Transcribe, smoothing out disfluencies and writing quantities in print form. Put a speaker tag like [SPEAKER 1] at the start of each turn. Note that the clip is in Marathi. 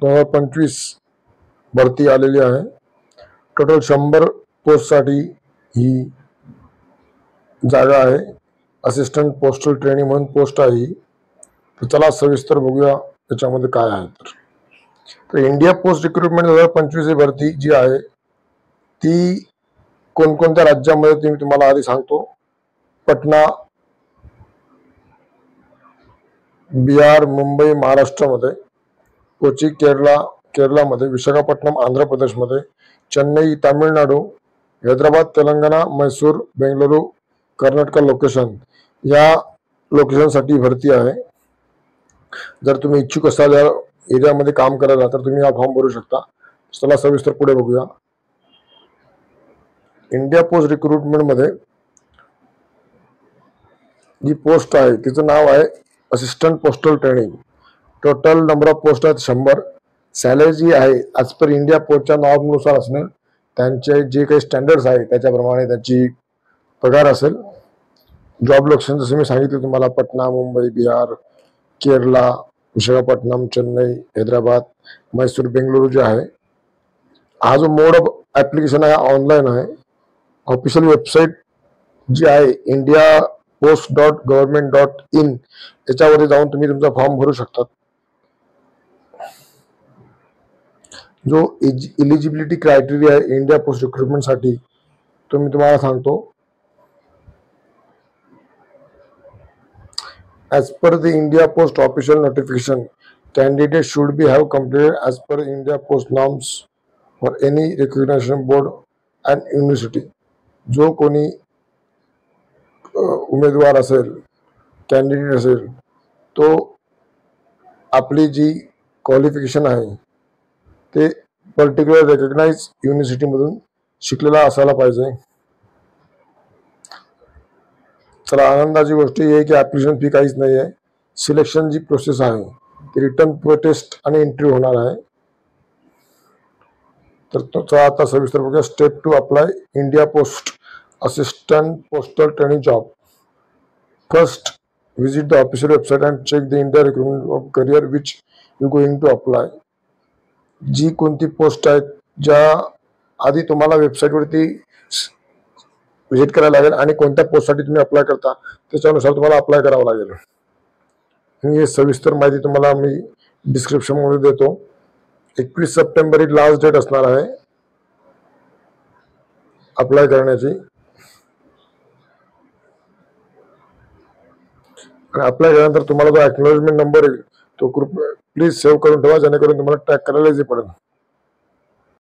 [SPEAKER 1] 2025 भरती आलेली आहे. टोटल 100 पोस्टसाठी ही जागा आहे. असिस्टंट पोस्टल ट्रेनिंग म्हणून पोस्ट आहे ही. तर चला सविस्तर बघूया त्याच्यामध्ये काय आहे. तर इंडिया पोस्ट रिक्रुटमेंट 2025 ही भरती जी आहे ती कोणकोणत्या राज्यामध्ये मी तुम्हाला आधी सांगतो. पटना, बिहार, मुंबई महाराष्ट्रामध्ये, कोची केरळामध्ये, विशाखापट्टणम आंध्र प्रदेशमध्ये, चेन्नई तामिळनाडू, हैदराबाद तेलंगणा, मैसूर, बेंगलुरू कर्नाटक लोकेशन या लोकेशनसाठी भरती आहे. जर तुम्ही इच्छुक असाल या एरियामध्ये काम करायला तर तुम्ही हा फॉर्म भरू शकता. चला सविस्तर पुढे बघूया. इंडिया पोस्ट रिक्रुटमेंट मध्ये जी पोस्ट आहे तिचं नाव आहे assistant postal training. Total number of post आहेत 100. सॅलरी जी आहे ॲज पर इंडिया पोस्टच्या नॉर्मनुसार असणार. त्यांचे जे काही स्टँडर्ड्स आहे त्याच्याप्रमाणे त्यांची पगार असेल. जॉब लोकेशन जसं मी सांगितलं तुम्हाला पटना, मुंबई, बिहार, केरला, विशाखापट्टणम, चेन्नई, हैदराबाद, मैसूर, बेंगलुरू जे आहे. हा जो मोड ऑफ ॲप्लिकेशन आहे ऑनलाईन आहे. ऑफिशियल वेबसाईट जी आहे indiapost.government.in याच्यावरती जाऊन तुम्ही तुमचा फॉर्म भरू शकतात. जो एलिजिबिलिटी क्रायटेरिया आहे इंडिया पोस्ट रिक्रुटमेंटसाठी तो मी तुम्हाला सांगतो. As per the India Post official notification, candidates should be have completed as per India Post norms for any recognition board and university. जो कोणी उमेदवार असेल, कॅन्डिडेट असेल, तो आपली जी क्वालिफिकेशन आहे ते पर्टिक्युलर रेकग्नाइज युनिव्हर्सिटीमधून शिकलेला असायला पाहिजे. चला आनंदाची गोष्ट ही आहे की ॲप्लिकेशन फी काहीच नाही आहे. सिलेक्शन जी प्रोसेस आहे ती रिटर्न प्रोटेस्ट आणि इंटरव्ह्यू होणार आहे. तर तो आता सविस्तर बघूया. Step 2 apply India post assistant postal training job. First visit the official website and check the India recruitment of career which you going to apply. जी कोणती पोस्ट आहेत ज्या आधी तुम्हाला वेबसाईटवरती व्हिजिट करायला लागेल आणि कोणत्या पोस्टसाठी तुम्ही अप्लाय करता त्याच्यानुसार तुम्हाला अप्लाय करावं लागेल. ही सविस्तर माहिती तुम्हाला मी डिस्क्रिप्शनमध्ये देतो. 21 सप्टेंबर ही लास्ट डेट असणार आहे अप्लाय करण्याची. आणि अप्लाय केल्यानंतर तुम्हाला जो एक्नॉलेजमेंट नंबर येईल तो प्लीज सेव्ह करून ठेवा जेणेकरून तुम्हाला ट्रॅक करायला इझी पडेल.